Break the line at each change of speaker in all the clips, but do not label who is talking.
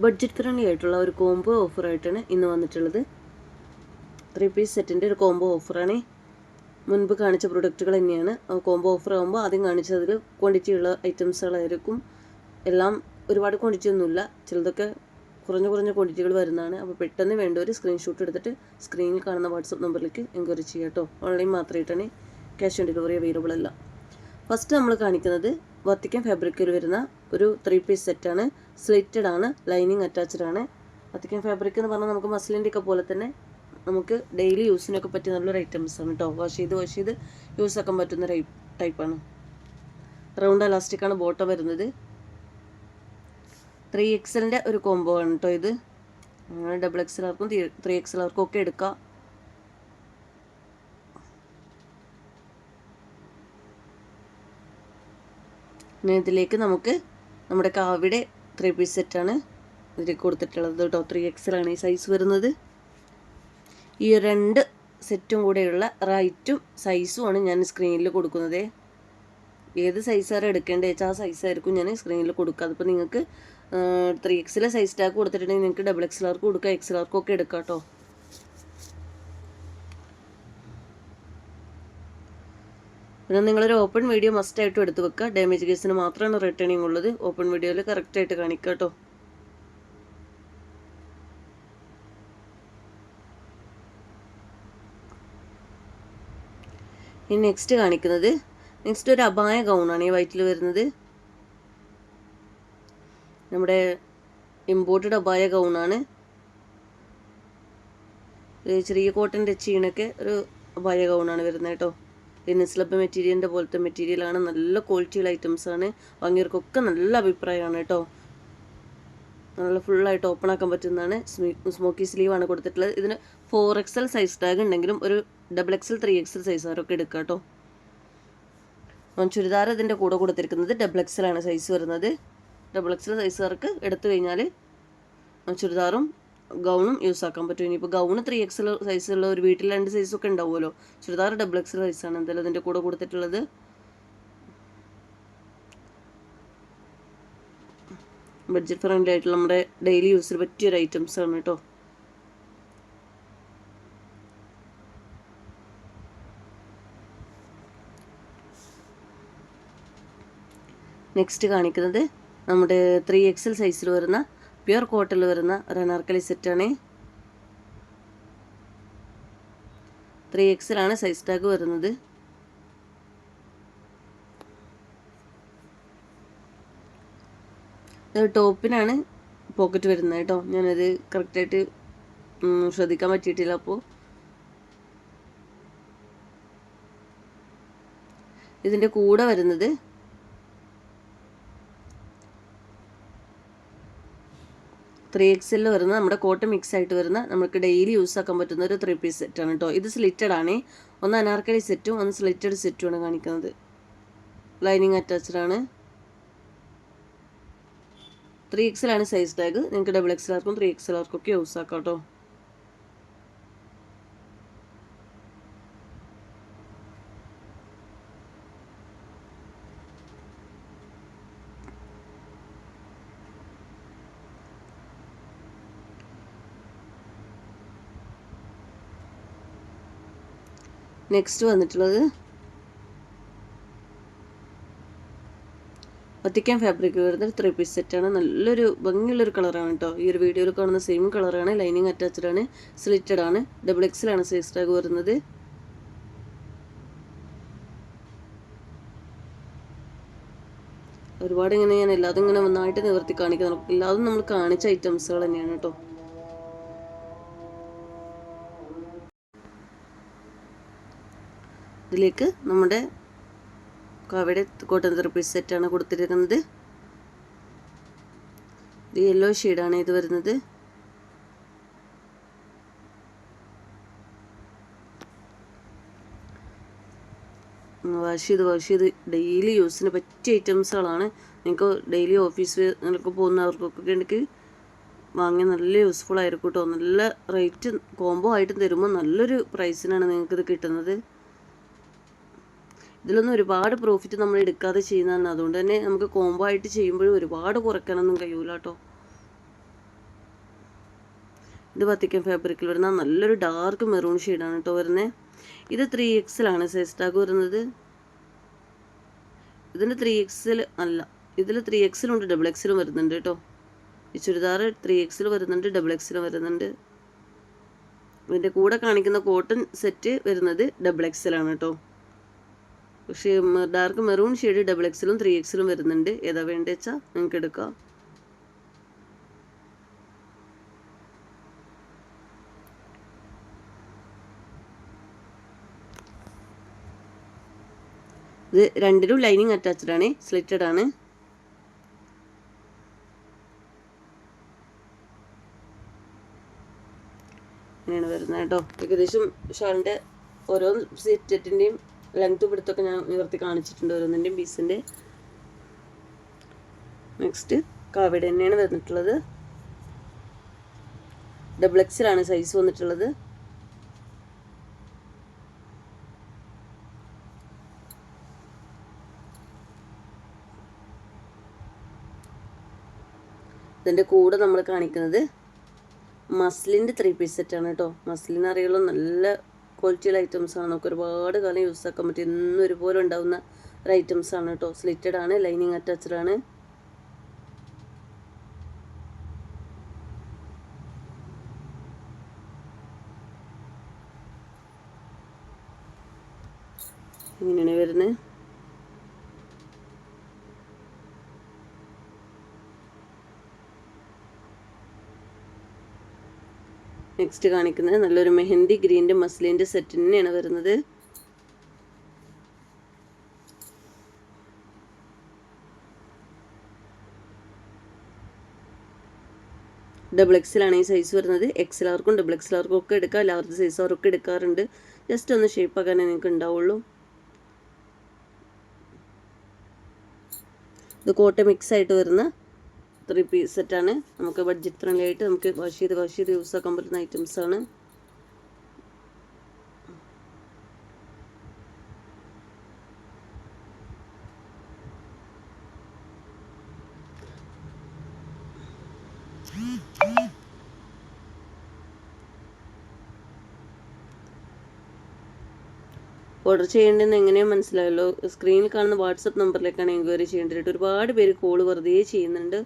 Budget friendly ആയിട്ടുള്ള ഒരു combo ഓഫറായിട്ടാണ് ഇന്ന് വന്നിട്ടുള്ളത്. 3 പീസ് സെറ്റിൻ്റെ ഒരു കോംബോ ഓഫറാണ്. മുൻപ് കാണിച്ച പ്രൊഡക്റ്റുകൾ തന്നെയാണ്. കോംബോ ഓഫർ ആകുമ്പോൾ ആദ്യം കാണിച്ചതിൽ ക്വാണ്ടിറ്റി ഉള്ള ഐറ്റംസുകളായിരിക്കും. എല്ലാം ഒരുപാട് ക്വാണ്ടിറ്റി ഒന്നുമില്ല, ചിലതൊക്കെ കുറഞ്ഞ ക്വാണ്ടിറ്റികൾ വരുന്നതാണ്. അപ്പോൾ പെട്ടെന്ന് വേണ്ട ഒരു സ്ക്രീൻഷോട്ട് എടുത്തിട്ട് സ്ക്രീനിൽ കാണുന്ന വാട്സപ്പ് നമ്പറിലേക്ക് എൻക്വയറി ചെയ്യാം കേട്ടോ. ഓൺലൈൻ മാത്രമായിട്ടാണ്, ക്യാഷ് ഓൺ ഡെലിവറി അവൈലബിൾ അല്ല. ഫസ്റ്റ് നമ്മൾ കാണിക്കുന്നത് വത്തിക്കൻ ഫാബ്രിക്കിൽ വരുന്ന ഒരു 3 പീസ് സെറ്റാണ്. സ്ലിറ്റഡ് ആണ്, ലൈനിങ് അറ്റാച്ച്ഡ് ആണ്. വത്തിക്കൻ ഫാബ്രിക് എന്ന് പറഞ്ഞാൽ നമുക്ക് മസ്ലിൻ്റെ ഒക്കെ പോലെ തന്നെ നമുക്ക് ഡെയിലി യൂസിനൊക്കെ പറ്റിയ നല്ലൊരു ഐറ്റംസ് ആണ് കേട്ടോ. വാഷ് ചെയ്ത് യൂസ് ആക്കാൻ പറ്റുന്ന ടൈപ്പാണ്. റൗണ്ട് എലാസ്റ്റിക് ആണ് ബോട്ടം വരുന്നത്. 3XL ഒരു കോംബോ ആണ് കേട്ടോ ഇത്. XXLർക്കും 3XLർക്കും ഒക്കെ എടുക്കാം. പിന്നെ ഇതിലേക്ക് നമുക്ക് നമ്മുടെ കാവിയുടെ 3 പീസ് സെറ്റാണ് ഇതിലേക്ക് കൊടുത്തിട്ടുള്ളത് കേട്ടോ. 3XL ആണ് ഈ സൈസ് വരുന്നത്. ഈ 2 സെറ്റും കൂടെയുള്ള റൈറ്റും സൈസും ആണ് ഞാൻ സ്ക്രീനിൽ കൊടുക്കുന്നത്. ഏത് സൈസാണ് എടുക്കേണ്ടത് വെച്ചാൽ ആ സൈസായിരിക്കും ഞാൻ സ്ക്രീനിൽ കൊടുക്കുക. അതിപ്പോൾ നിങ്ങൾക്ക് 3XL സൈസ് ടാഗ് കൊടുത്തിട്ടുണ്ടെങ്കിൽ നിങ്ങൾക്ക് XXLർക്ക് കൊടുക്കുക, XLർക്കും ഒക്കെ എടുക്കാം കേട്ടോ. പിന്നെ നിങ്ങളൊരു ഓപ്പൺ വീഡിയോ മസ്റ്റായിട്ടും എടുത്ത് വെക്കുക. ഡാമേജ് കേസിന് മാത്രമാണ് റിട്ടേണിങ് ഉള്ളത്. ഓപ്പൺ വീഡിയോയിൽ കറക്റ്റായിട്ട് കാണിക്കുക കേട്ടോ. ഇനി നെക്സ്റ്റ് ഒരു അബായ ഗൗണാണ് ഈ വൈറ്റിൽ വരുന്നത്. നമ്മുടെ ഇമ്പോർട്ടഡ് അബായ ഗൗണാണ്. ചെറിയ കോട്ടൺ ടച്ച് ചെയ്യണൊക്കെ ഒരു അബായ ഗൗണാണ് വരുന്നത് കേട്ടോ. പിന്നെ സ്ലബ് മെറ്റീരിയലിൻ്റെ പോലത്തെ മെറ്റീരിയലാണ്. നല്ല ക്വാളിറ്റിയുള്ള ഐറ്റംസാണ്. വാങ്ങിയവർക്കൊക്കെ നല്ല അഭിപ്രായമാണ് കേട്ടോ. നല്ല ഫുള്ളായിട്ട് ഓപ്പൺ ആക്കാൻ പറ്റുന്നതാണ്. സ്മോക്കി സ്ലീവാണ് കൊടുത്തിട്ടുള്ളത്. ഇതിന് 4XL സൈസ് ടാഗ് ഉണ്ടെങ്കിലും ഒരു XXL 3XL സൈസുകാരൊക്കെ എടുക്കുക കേട്ടോ. ചുരിദാർ ഇതിൻ്റെ കൂടെ കൊടുത്തിരിക്കുന്നത് XXL ആണ് സൈസ് വരുന്നത്. XXL സൈസുകാർക്ക് എടുത്തു കഴിഞ്ഞാൽ ചുരിദാറും ഗൗണും യൂസ് ആക്കാൻ പറ്റും. ഇനിയിപ്പോൾ ഗൗണ് 3XL സൈസുള്ള ഒരു വീട്ടിൽ 2 സൈസൊക്കെ ഉണ്ടാവുമല്ലോ. ചുരിദാർ XXL സൈസാണ് എന്തായാലും അതിൻ്റെ കൂടെ കൊടുത്തിട്ടുള്ളത്. ബഡ്ജറ്റ് ഫ്രണ്ട്ലി ആയിട്ടുള്ള നമ്മുടെ ഡെയിലി യൂസിന് പറ്റിയൊരു ഐറ്റംസ് ആണ് കേട്ടോ. നെക്സ്റ്റ് കാണിക്കുന്നത് നമ്മുടെ 3XL സൈസിൽ വരുന്ന പ്യുർ കോട്ടണിൽ വരുന്ന ഒരു അനാർക്കലി സെറ്റാണ്. 3XL ആണ് സൈസ് ടാഗ് വരുന്നത്. ടോപ്പിനാണ് പോക്കറ്റ് വരുന്നത് കേട്ടോ. ഞാനത് കറക്റ്റായിട്ട് ശ്രദ്ധിക്കാൻ പറ്റിയിട്ടില്ല. അപ്പോൾ ഇതിൻ്റെ കൂടെ വരുന്നത് XXL വരുന്ന നമ്മുടെ കോട്ടൺ മിക്സ് ആയിട്ട് വരുന്ന നമുക്ക് ഡെയിലി യൂസ് ആക്കാൻ പറ്റുന്ന ഒരു 3 പീസ് സെറ്റാണ് കേട്ടോ. ഇത് സ്ലിറ്റഡ് ആണ്. ഒന്ന് അനാർക്കലി സെറ്റും ഒന്ന് സ്ലിറ്റഡ് സെറ്റുമാണ് കാണിക്കുന്നത്. ലൈനിങ് അറ്റാച്ച്ഡ് ആണ്. 3XL ആണ് സൈസ് ടാഗ്. നിങ്ങൾക്ക് XXLർക്കും 3XLർക്കും ഒക്കെ യൂസ് ആക്കാം കേട്ടോ. നെക്സ്റ്റ് വന്നിട്ടുള്ളത് വത്തിക്കൻ ഫാബ്രിക് വരുന്ന 3 പീസ് സെറ്റാണ്. നല്ലൊരു ഭംഗിയുള്ളൊരു കളറാണ് കേട്ടോ. ഈ ഒരു വീഡിയോയിൽ കാണുന്ന സെയിം കളറാണ്. ലൈനിങ് അറ്റാച്ച്ഡ് ആണ്. സ്ലിറ്റഡ് ആണ്. XXL ആണ് സൈസ് ടാഗ് വരുന്നത്. ഒരുപാട് ഇങ്ങനെ ഞാൻ എല്ലാതും ഇങ്ങനെ നന്നായിട്ട് നിവർത്തി കാണിക്കുന്നു. എല്ലാതും നമ്മൾ കാണിച്ച ഐറ്റംസുകൾ തന്നെയാണ് കേട്ടോ. ഇതിലേക്ക് നമ്മുടെ കാവയുടെ കോട്ടൺ 3 പീസ് സെറ്റാണ് കൊടുത്തിരിക്കുന്നത്. ഇത് യെല്ലോ ഷെയ്ഡാണ് ഇത് വരുന്നത്. വാഷ് ചെയ്ത് ഡെയിലി യൂസിന് പറ്റിയ ഐറ്റംസുകളാണ്. നിങ്ങൾക്ക് ഡെയിലി ഓഫീസ് നിങ്ങൾക്ക് പോകുന്നവർക്കൊക്കെ ഉണ്ടെങ്കിൽ വാങ്ങിയ നല്ല യൂസ്ഫുൾ ആയിരിക്കും കേട്ടോ. നല്ല റേറ്റ് കോംബോ ആയിട്ട് തരുമ്പോൾ നല്ലൊരു പ്രൈസിനാണ് നിങ്ങൾക്കിത് കിട്ടുന്നത്. ഇതിലൊന്നും ഒരുപാട് പ്രോഫിറ്റ് നമ്മൾ എടുക്കാതെ ചെയ്യുന്നതാണ്. അതുകൊണ്ട് തന്നെ നമുക്ക് കോംബോ ആയിട്ട് ചെയ്യുമ്പോഴും ഒരുപാട് കുറയ്ക്കാനൊന്നും കഴിയൂല കേട്ടോ. ഇത് വത്തിക്കാൻ ഫാബ്രിക്കിൽ വരുന്ന നല്ലൊരു ഡാർക്ക് മെറൂൺ ഷെയ്ഡാണ് കേട്ടോ വരുന്നത്. ഇത് 3XL ആണ് സൈസ് ടാഗ് വരുന്നത്. ഇതിൻ്റെ 3XL അല്ല, ഇതിൽ 3XL ഉണ്ട്, XXL വരുന്നുണ്ട് കേട്ടോ. ഈ ചുരിദാർ 3XL വരുന്നുണ്ട്, XXL വരുന്നുണ്ട്. ഇതിൻ്റെ കൂടെ കാണിക്കുന്ന കോട്ടൺ സെറ്റ് വരുന്നത് XXL ആണ് കേട്ടോ. പക്ഷേ dark maroon shade XXL 3XL വരുന്നുണ്ട്. ഏതാ വേണ്ടത് വെച്ചാൽ നിങ്ങൾക്ക് എടുക്കാം. ഇത് രണ്ടിലും ലൈനിങ് അറ്റാച്ച്ഡ് ആണ്, സ്ലിറ്റഡ് ആണ്. ഇങ്ങനെയാണ് വരുന്നത് കേട്ടോ. ഏകദേശം ഷാളിൻ്റെ ഓരോ സെറ്റിൻ്റെയും ലെങ്ത് പിടുത്തൊക്കെ ഞാൻ നിവർത്തി കാണിച്ചിട്ടുണ്ട്, ഓരോന്നിൻ്റെയും പീസിൻ്റെ. നെക്സ്റ്റ് കാവയുടെ തന്നെയാണ് വന്നിട്ടുള്ളത്. XXL ആണ് സൈസ് വന്നിട്ടുള്ളത്. ഇതിൻ്റെ കൂടെ നമ്മൾ കാണിക്കുന്നത് മസ്ലിൻ്റെ 3 പീസ് സെറ്റാണ് കേട്ടോ. മസ്ലിൻ അറിയുള്ളൂ, നല്ല ക്വാളിറ്റിയുള്ള ഐറ്റംസാണ്. നമുക്ക് ഒരുപാട് കാലം യൂസ് ആക്കാൻ പറ്റും, എന്നും ഒരുപോലെ ഉണ്ടാകുന്ന ഒരു ഐറ്റംസാണ് കേട്ടോ. സ്ലിറ്റഡ് ആണ്, ലൈനിങ് അറ്റാച്ച്ഡ് ആണ്. ഇങ്ങനെയാണ് വരുന്നത്. നെക്സ്റ്റ് കാണിക്കുന്നത് നല്ലൊരു മെഹന്തി ഗ്രീൻ്റെ മസ്ലിൻ്റെ സെറ്റ് തന്നെയാണ് വരുന്നത്. XXL ആണ് ഈ സൈസ് വരുന്നത്. XLർക്കും XXLർക്കും ഒക്കെ എടുക്കാം, ലാർജ് സൈസ് അവരൊക്കെ എടുക്കാറുണ്ട്. ജസ്റ്റ് ഒന്ന് ഷേപ്പ് ആക്കാനേ നിങ്ങൾക്ക് ഉണ്ടാവുള്ളൂ. ഇത് കോട്ട മിക്സ് ആയിട്ട് വരുന്ന 3 പീസ് സെറ്റാണ്. നമുക്ക് ബഡ്ജറ്റ് ഫ്രണ്ട്ലി ആയിട്ട് നമുക്ക് വാഷ് ചെയ്ത് യൂസ് ആക്കാൻ പറ്റുന്ന ഐറ്റംസാണ്. ഓർഡർ ചെയ്യേണ്ടതെന്ന് എങ്ങനെയോ മനസ്സിലായല്ലോ. സ്ക്രീനിൽ കാണുന്ന വാട്സപ്പ് നമ്പറിലേക്കാണ് എൻക്വയറി ചെയ്യേണ്ടത്. ഒരുപാട് പേര് കോൾ വെറുതെ ചെയ്യുന്നുണ്ട്.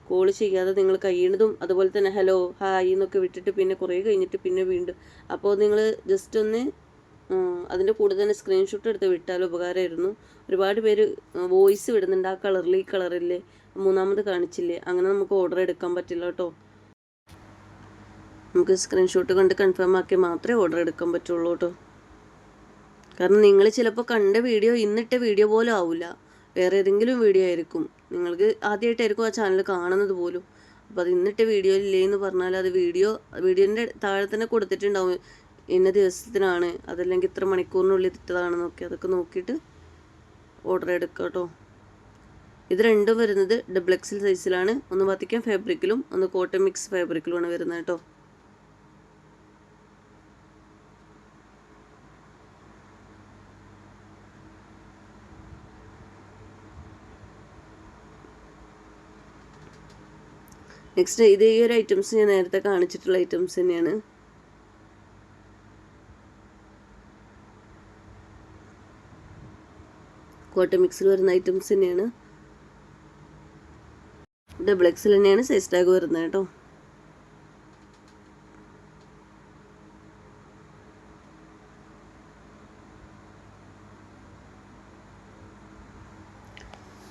കോൾ ചെയ്യാതെ നിങ്ങൾ കഴിയുന്നതും അതുപോലെ തന്നെ ഹലോ ഹായ് എന്നൊക്കെ വിട്ടിട്ട് പിന്നെ കുറേ കഴിഞ്ഞിട്ട് പിന്നെ വീണ്ടും, അപ്പോൾ നിങ്ങൾ ജസ്റ്റ് ഒന്ന് അതിൻ്റെ കൂടെ തന്നെ സ്ക്രീൻഷോട്ട് എടുത്ത് വിട്ടാൽ ഉപകാരമായിരുന്നു. ഒരുപാട് പേര് വോയിസ് വിടുന്നുണ്ട്, ആ കളറിൽ ഈ കളറില്ലേ, മൂന്നാമത് കാണിച്ചില്ലേ, അങ്ങനെ നമുക്ക് ഓർഡർ എടുക്കാൻ പറ്റില്ല കേട്ടോ. നമുക്ക് സ്ക്രീൻഷോട്ട് കണ്ട് കൺഫേം ആക്കി മാത്രമേ ഓർഡർ എടുക്കാൻ പറ്റുള്ളൂ കേട്ടോ. കാരണം നിങ്ങൾ ചിലപ്പോൾ കണ്ട വീഡിയോ ഇന്നിട്ട വീഡിയോ പോലും ആവില്ല, വേറെ ഏതെങ്കിലും വീഡിയോ ആയിരിക്കും. നിങ്ങൾക്ക് ആദ്യമായിട്ടായിരിക്കും ആ ചാനൽ കാണുന്നത് പോലും. അപ്പോൾ അത് ഇന്നിട്ട വീഡിയോ ഇല്ലേ എന്ന് പറഞ്ഞാൽ അത് വീഡിയോൻ്റെ താഴെ തന്നെ കൊടുത്തിട്ടുണ്ടാവും, ഇന്ന ദിവസത്തിനാണ്, അതല്ലെങ്കിൽ ഇത്ര മണിക്കൂറിനുള്ളിൽ ഇട്ടതാണെന്നൊക്കെ. അതൊക്കെ നോക്കിയിട്ട് ഓർഡർ എടുക്കുക കേട്ടോ. ഇത് രണ്ടും വരുന്നത് XXL സൈസിലാണ്. ഒന്ന് വത്തിക്കാൻ ഫാബ്രിക്കിലും ഒന്ന് കോട്ടൺ മിക്സ് ഫാബ്രിക്കിലുമാണ് വരുന്നത് കേട്ടോ. നെക്സ്റ്റ് ഇത് ഈ ഒരു ഐറ്റംസ് ഞാൻ നേരത്തെ കാണിച്ചിട്ടുള്ള ഐറ്റംസ് തന്നെയാണ്. കോട്ടൺ മിക്സിൽ വരുന്ന ഐറ്റംസ് തന്നെയാണ്. XXL തന്നെയാണ് സൈസ് ടാഗ് വരുന്നത് കേട്ടോ.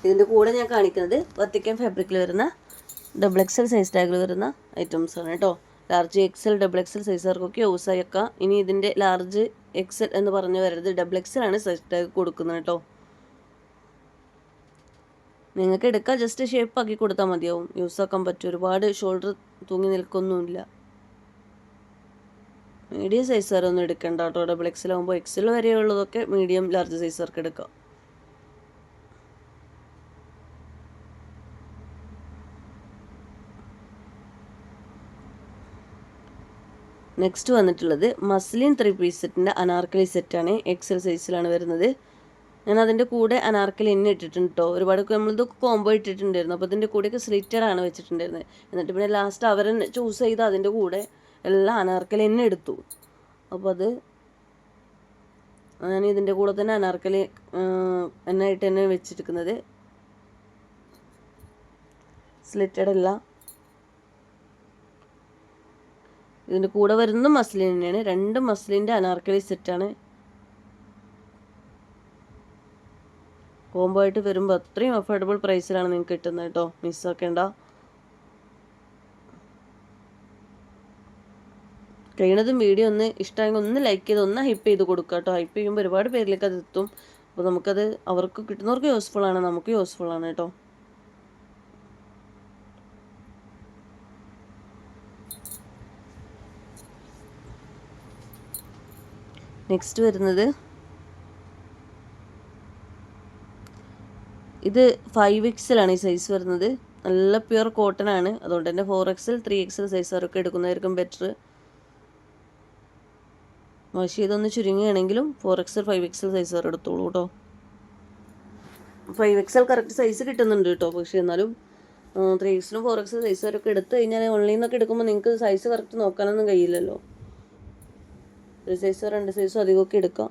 ഇതിൻ്റെ കൂടെ ഞാൻ കാണിക്കുന്നത് വത്തിക്കാൻ ഫാബ്രിക്കിൽ വരുന്ന XXL സൈസ് ടാഗിൽ വരുന്ന ഐറ്റംസാണ് കേട്ടോ. ലാർജ് XL XXL സൈസുകാർക്കൊക്കെ യൂസ് ആയേക്കാം. ഇനി ഇതിൻ്റെ ലാർജ് XL എന്ന് പറഞ്ഞു വരരുത്, XXL ആണ് സൈസ് ടാഗ് കൊടുക്കുന്നത് കേട്ടോ. നിങ്ങൾക്ക് എടുക്കാം, ജസ്റ്റ് ഷേപ്പ് ആക്കി കൊടുത്താൽ മതിയാവും, യൂസ് ആക്കാൻ പറ്റും. ഒരുപാട് ഷോൾഡർ തൂങ്ങി നിൽക്കൊന്നുമില്ല. മീഡിയം സൈസുകാരൊന്നും എടുക്കണ്ട കേട്ടോ. XXL ആകുമ്പോൾ XL വരെയുള്ളതൊക്കെ മീഡിയം ലാർജ് സൈസുകാർക്ക് എടുക്കാം. നെക്സ്റ്റ് വന്നിട്ടുള്ളത് മസ്ലിൻ 3 പീസ് സെറ്റിൻ്റെ അനാർക്കലി സെറ്റാണ്. XL സൈസിലാണ് വരുന്നത്. ഞാൻ അതിൻ്റെ കൂടെ അനാർക്കലി എന്നെ ഇട്ടിട്ടുണ്ട് കേട്ടോ. ഒരുപാട് നമ്മളിത് കോംബോ ഇട്ടിട്ടുണ്ടായിരുന്നു. അപ്പോൾ അതിൻ്റെ കൂടെയൊക്കെ സ്ലിറ്ററാണ് വെച്ചിട്ടുണ്ടായിരുന്നത്. എന്നിട്ട് പിന്നെ ലാസ്റ്റ് അവരെ ചൂസ് ചെയ്ത് അതിൻ്റെ കൂടെ എല്ലാം അനാർക്കലി തന്നെ എടുത്തു. അപ്പോൾ അത് ഞാൻ ഇതിൻ്റെ കൂടെ തന്നെ അനാർക്കലി എന്നായിട്ട് തന്നെ വെച്ചിരിക്കുന്നത്. സ്ലിറ്റഡ് അല്ല, ഇതിൻ്റെ കൂടെ വരുന്ന മസ്ലിൻ തന്നെയാണ്. 2 മസ്ലിൻ്റെ അനാർക്കലി സെറ്റാണ്. കോംബോ ആയിട്ട് വരുമ്പോൾ അത്രയും അഫോർഡബിൾ പ്രൈസിലാണ് നിങ്ങൾക്ക് കിട്ടുന്നത് കേട്ടോ, മിസ്സാക്കേണ്ട. കഴിയുന്നതും വീഡിയോ ഒന്ന് ഇഷ്ടമായെങ്കിൽ ഒന്ന് ലൈക്ക് ചെയ്ത് ഒന്ന് ഹൈപ്പ് ചെയ്ത് കൊടുക്കുക കേട്ടോ. ഹൈപ്പ് ചെയ്യുമ്പോൾ ഒരുപാട് പേരിലേക്ക് അത് എത്തും. അപ്പോൾ നമുക്കത് അവർക്ക് കിട്ടുന്നവർക്ക് യൂസ്ഫുള്ളാണ്, നമുക്ക് യൂസ്ഫുള്ളാണ് കേട്ടോ. നെക്സ്റ്റ് വരുന്നത് ഇത് 5XL ആണ് ഈ സൈസ് വരുന്നത്. നല്ല പ്യുർ കോട്ടൺ ആണ്. അതുകൊണ്ട് തന്നെ 4XL 3XL സൈസ് അവരൊക്കെ എടുക്കുന്നതായിരിക്കും ബെറ്റർ. വാഷ് ചെയ്തൊന്ന് ചുരുങ്ങുകയാണെങ്കിലും 4XL 5XL സൈസ് അവർ എടുത്തോളൂ കേട്ടോ. 5XL കറക്റ്റ് സൈസ് കിട്ടുന്നുണ്ട് കേട്ടോ. പക്ഷേ എന്നാലും 3XL 4XL സൈസ് അവരൊക്കെ എടുത്ത് കഴിഞ്ഞാൽ ഓൺലൈനിൽ നിന്നൊക്കെ എടുക്കുമ്പോൾ നിങ്ങൾക്ക് സൈസ് കറക്റ്റ് നോക്കാനൊന്നും കഴിയില്ലല്ലോ. 1 സൈസോ 2 സൈസോ അധികമൊക്കെ എടുക്കാം.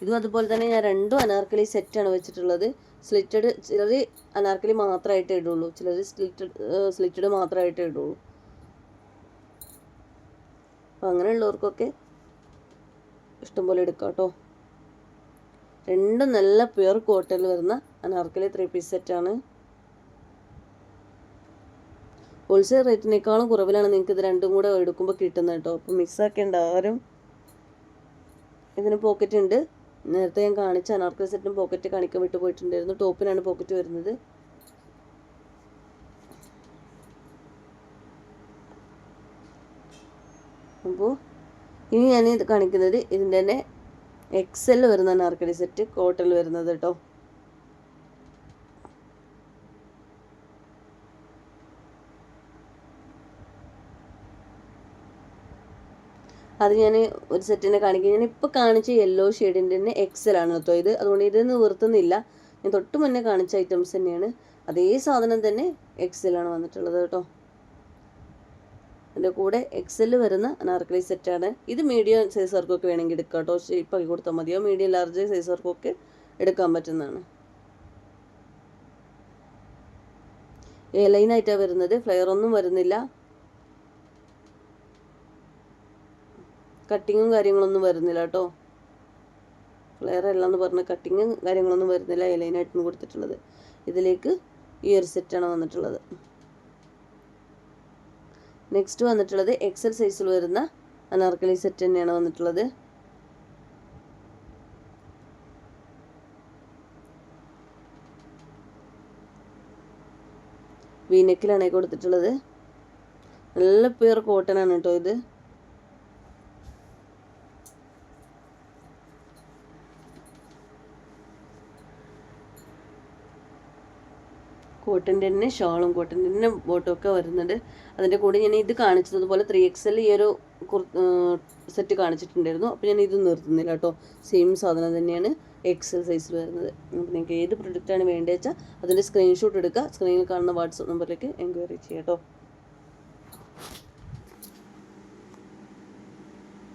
ഇതും അതുപോലെ തന്നെ ഞാൻ 2 അനാർക്കലി സെറ്റാണ് വെച്ചിട്ടുള്ളത്. സ്ലിറ്റഡ് ചിലർ അനാർക്കലി മാത്രമായിട്ടേ ഇടുള്ളൂ, ചിലർ സ്ലിറ്റഡ് മാത്രമായിട്ടേ ഇടുള്ളൂ. അപ്പോൾ അങ്ങനെയുള്ളവർക്കൊക്കെ ഇഷ്ടംപോലെ എടുക്കാം കേട്ടോ. 2 നല്ല പ്യുർ കോട്ടണിൽ വരുന്ന അനാർക്കലി 3 പീസ് സെറ്റാണ്. ഹോൾസെയിൽ റേറ്റിനേക്കാളും കുറവിലാണ് നിങ്ങൾക്ക് ഇത് 2ഉം കൂടെ എടുക്കുമ്പോൾ കിട്ടുന്നത് കേട്ടോ. അപ്പോൾ മിക്സാക്കേണ്ട ആരും. ഇതിന് പോക്കറ്റ് ഉണ്ട്. നേരത്തെ ഞാൻ കാണിച്ച അനാർക്കലി സെറ്റിനും പോക്കറ്റ് കാണിക്കാൻ വിട്ടു പോയിട്ടുണ്ടായിരുന്നു. ടോപ്പിനാണ് പോക്കറ്റ് വരുന്നത്. അപ്പോൾ ഇനി ഞാൻ ഇത് കാണിക്കുന്നത് ഇതിൻ്റെ തന്നെ XL വരുന്ന അനാർക്കലി സെറ്റ് കോട്ടണിൽ വരുന്നത് കേട്ടോ. അത് ഞാൻ ഒരു സെറ്റിനെ കാണിക്കും. ഞാൻ ഇപ്പോൾ കാണിച്ച യെല്ലോ ഷെയ്ഡിൻ്റെ തന്നെ XL ആണ് കേട്ടോ ഇത്. അതുകൊണ്ട് ഇത് നിവർത്തുന്നില്ല. ഞാൻ തൊട്ട് മുന്നേ കാണിച്ച ഐറ്റംസ് തന്നെയാണ്. അതേ സാധനം തന്നെ XL ആണ് വന്നിട്ടുള്ളത് കേട്ടോ. അതിൻ്റെ കൂടെ XL വരുന്ന അനാർക്കലി സെറ്റാണ്. ഇത് മീഡിയം സൈസുകാർക്കൊക്കെ വേണമെങ്കിൽ എടുക്കാം കേട്ടോ. ഷേപ്പാക്കി കൊടുത്താൽ മതിയോ. മീഡിയം ലാർജ് സൈസുകാർക്കൊക്കെ എടുക്കാൻ പറ്റുന്നതാണ്. എ ലൈനായിട്ടാണ് വരുന്നത്. ഫ്ലെയർ ഒന്നും വരുന്നില്ല. കട്ടിങ്ങും കാര്യങ്ങളൊന്നും വരുന്നില്ല കേട്ടോ. ഫ്ലെയർ അല്ല എന്ന് പറഞ്ഞ് കട്ടിങ്ങും കാര്യങ്ങളൊന്നും വരുന്നില്ല. എ ലൈനായിട്ടാണ് കൊടുത്തിട്ടുള്ളത്. ഇതിലേക്ക് ഈ ഒരു സെറ്റാണ് വന്നിട്ടുള്ളത്. നെക്സ്റ്റ് വന്നിട്ടുള്ളത് XL സൈസിൽ വരുന്ന അനാർക്കലി സെറ്റ് തന്നെയാണ് വന്നിട്ടുള്ളത്. വീനെക്കിലാണ് കൊടുത്തിട്ടുള്ളത്. നല്ല പ്യുർ കോട്ടൺ ആണ് കേട്ടോ ഇത്. കോട്ടൻ്റെ തന്നെ ഷാളും കോട്ടൻ്റെ തന്നെ ബോട്ടമൊക്കെ വരുന്നുണ്ട്. അതിൻ്റെ കൂടെ ഞാൻ ഇത് കാണിച്ചതുപോലെ 3XL ഈ ഒരു സെറ്റ് കാണിച്ചിട്ടുണ്ടായിരുന്നു. അപ്പോൾ ഞാൻ ഇത് നിർത്തുന്നില്ല കേട്ടോ. സെയിം സാധനം തന്നെയാണ് XL സൈസിൽ വരുന്നത്. അപ്പോൾ നിങ്ങൾക്ക് ഏത് പ്രൊഡക്റ്റാണ് വേണ്ടത് വെച്ചാൽ അതിൻ്റെ സ്ക്രീൻഷോട്ട് എടുക്കുക. സ്ക്രീനിൽ കാണുന്ന വാട്സപ്പ് നമ്പറിലേക്ക് എൻക്വയറി ചെയ്യാം കേട്ടോ.